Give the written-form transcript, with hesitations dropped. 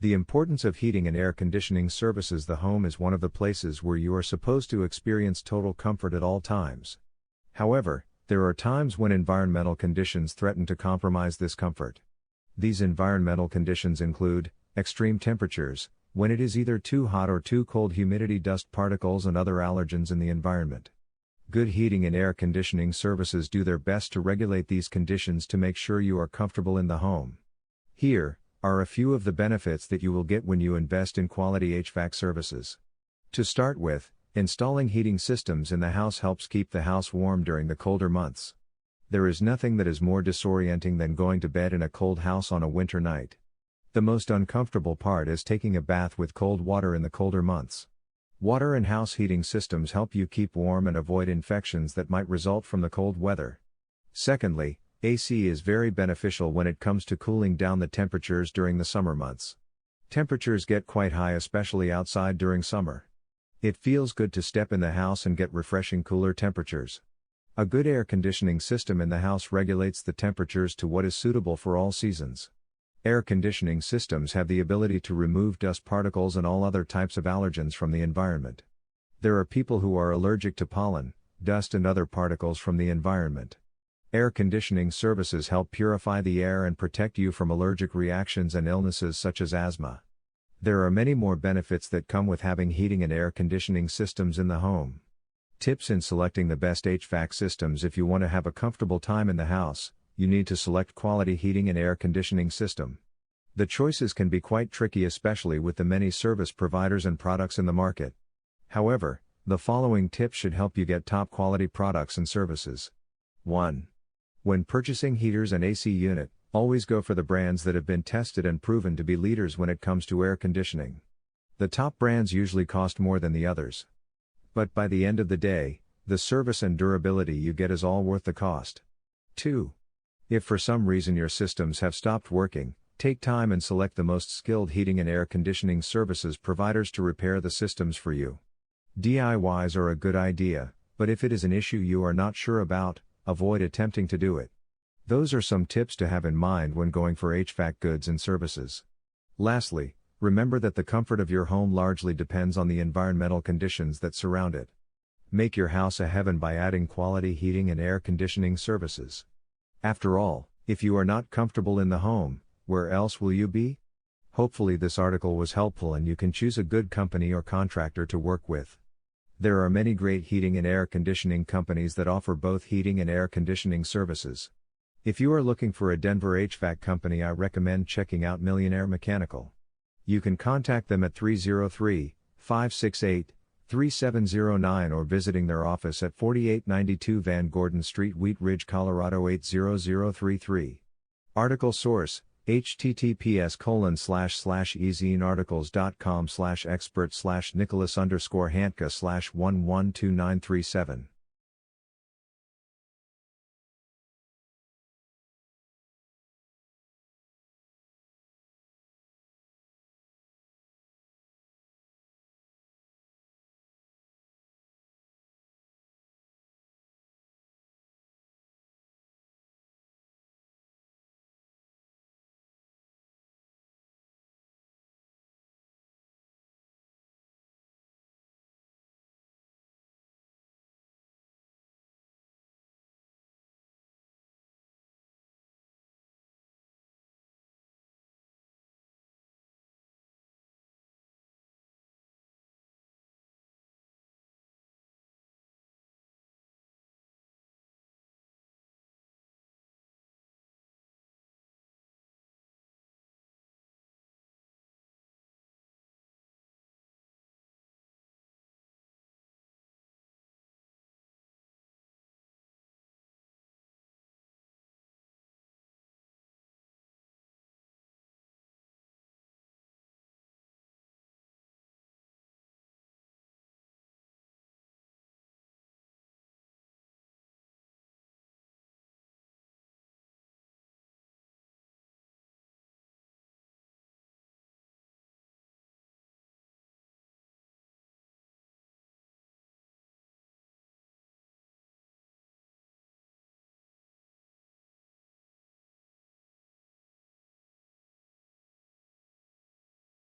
The importance of heating and air conditioning services. The home is one of the places where you are supposed to experience total comfort at all times. However, there are times when environmental conditions threaten to compromise this comfort. These environmental conditions include extreme temperatures, when it is either too hot or too cold, humidity, dust particles, and other allergens in the environment. Good heating and air conditioning services do their best to regulate these conditions to make sure you are comfortable in the home. Here are a few of the benefits that you will get when you invest in quality HVAC services. To start with, installing heating systems in the house helps keep the house warm during the colder months. There is nothing that is more disorienting than going to bed in a cold house on a winter night. The most uncomfortable part is taking a bath with cold water in the colder months. Water and house heating systems help you keep warm and avoid infections that might result from the cold weather. Secondly, AC is very beneficial when it comes to cooling down the temperatures during the summer months. Temperatures get quite high, especially outside during summer. It feels good to step in the house and get refreshing cooler temperatures. A good air conditioning system in the house regulates the temperatures to what is suitable for all seasons. Air conditioning systems have the ability to remove dust particles and all other types of allergens from the environment. There are people who are allergic to pollen, dust, and other particles from the environment. Air conditioning services help purify the air and protect you from allergic reactions and illnesses such as asthma. There are many more benefits that come with having heating and air conditioning systems in the home. Tips in selecting the best HVAC systems. If you want to have a comfortable time in the house, you need to select quality heating and air conditioning system. The choices can be quite tricky, especially with the many service providers and products in the market. However, the following tips should help you get top quality products and services. 1. When purchasing heaters and AC unit, always go for the brands that have been tested and proven to be leaders when it comes to air conditioning. The top brands usually cost more than the others. But by the end of the day, the service and durability you get is all worth the cost. 2. If for some reason your systems have stopped working, take time and select the most skilled heating and air conditioning services providers to repair the systems for you. DIYs are a good idea, but if it is an issue you are not sure about, avoid attempting to do it. Those are some tips to have in mind when going for HVAC goods and services. Lastly, remember that the comfort of your home largely depends on the environmental conditions that surround it. Make your house a heaven by adding quality heating and air conditioning services. After all, if you are not comfortable in the home, where else will you be? Hopefully this article was helpful and you can choose a good company or contractor to work with. There are many great heating and air conditioning companies that offer both heating and air conditioning services. If you are looking for a Denver HVAC company, I recommend checking out Millionaire Mechanical. You can contact them at 303-568-3709 or visiting their office at 4892 Van Gordon Street, Wheat Ridge, Colorado 80033. Article source: https://ezinearticles.com/expert/Nicholas_Hantka/112937